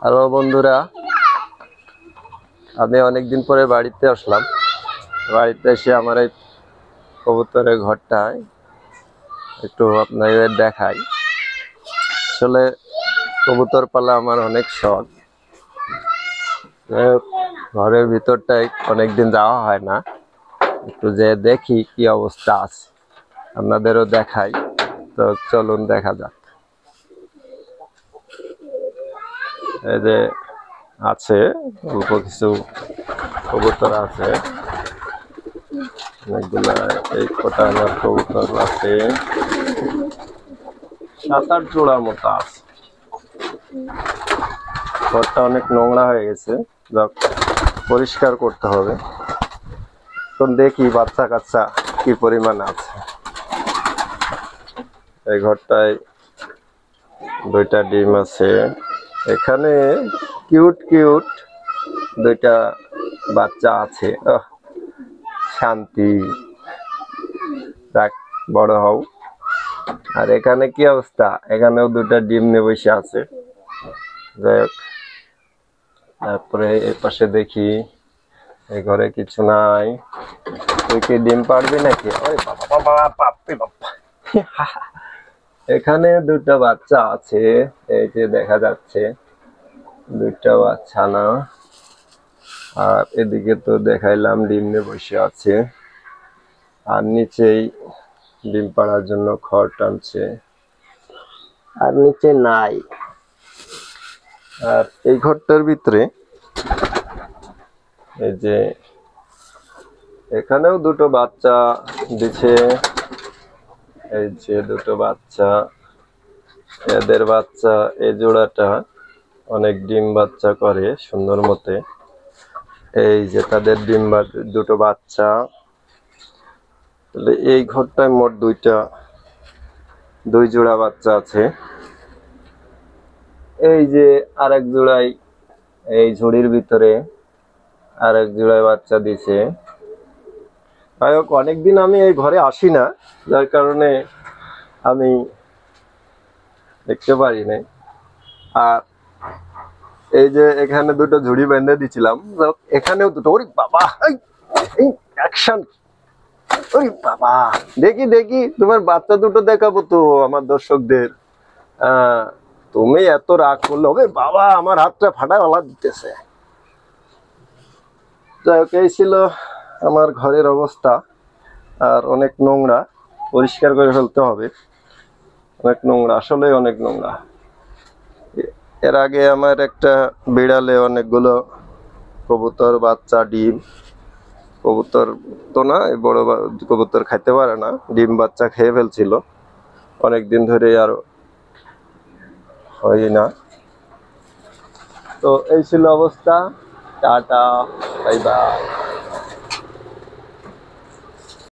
Hello বন্ধুরা, আমি অনেকদিন পরে বাড়িতে আসলাম। বাড়িতে এসে আমার এই কবুতরের ঘরটায় একটু আপনাদের দেখাই। আসলে কবুতর পালা আমার অনেক শখ। ঘরের ভিতরটায় অনেকদিন যাওয়া হয় না, একটু যে দেখি কি অবস্থা আছে, আপনাদেরও দেখাই। তো চলুন দেখা যাক। এই যে আছে অল্প কিছু কবুতর আছে, অনেকগুলা। এই কটা আমার কবুতর আছে, 7-8 জোড়ার মতো আছে। ঘরটা অনেক নোংরা হয়ে গেছে, যাক পরিষ্কার করতে হবে। এখন দেখি বাচ্চা কাচ্চা কি পরিমাণ আছে। এই ঘরটায় 2টা ডিম আছে। এখানে কিউট কিউট 2টা বাচ্চা আছে। শান্তি, যাক বড় হও। আর এখানে কি অবস্থা, এখানেও 2টা ডিম নিয়ে বসে আছে। যাই হোক, তারপরে এর পাশে দেখি এই ঘরে কিছু নাই। তুই কি ডিম পারবি নাকি? এখানে 2টা বাচ্চা আছে, এই যে দেখা যাচ্ছে 2টা বাচ্চা না। আর এদিকে তো দেখাইলাম ডিম নিয়ে বসে আছে, আর নিচেই ডিম পাড়ার জন্য খড় টানছে, আর নিচে নাই। আর এই ঘরটার ভিতরে এই যে এখানেও 2টো বাচ্চা দিছে। এই যে 2টো বাচ্চা, এদের বাচ্চা এই জোড়াটা অনেক ডিম বাচ্চা করে সুন্দর মতে। এই যে তাদের ডিম 2টো বাচ্চা। এই ঘরটায় মোট 2 জোড়া বাচ্চা আছে। এই যে আরেক জোড়ায় এই ঝুড়ির ভিতরে আরেক জোড়ায় বাচ্চা দিছে। যাই হোক, অনেকদিন আমি এই ঘরে আসি না, যার কারণে আমি দেখতে পারি নাই। আর এই যে এখানে 2টো ঝুড়ি বেঁধে দিছিলাম, এখানেও 2টো। ওরে বাবা, এই অ্যাকশন! ওরে বাবা, দেখি দেখি তোমার বাচ্চা 2টো দেখাবো তো আমার দর্শকদের। তুমি এত রাগ করলে হবে? বাবা, আমার হাতটা ফাটায় ওলা দিতেছে। যাই হোক, এই ছিল আমার ঘরের অবস্থা। আর অনেক নোংরা, পরিষ্কার করে ফেলতে হবে। অনেক নোংরা, আসলে অনেক নোংরা। এর আগে আমার একটা বিড়ালে অনেকগুলো কবুতর বাচ্চা ডিম, কবুতর তো না, এই বড় কবুতর খাইতে পারে না, ডিম বাচ্চা খেয়ে ফেলছিল। অনেকদিন ধরে আর হয় না। তো এই ছিল অবস্থা। Tata, bye bye.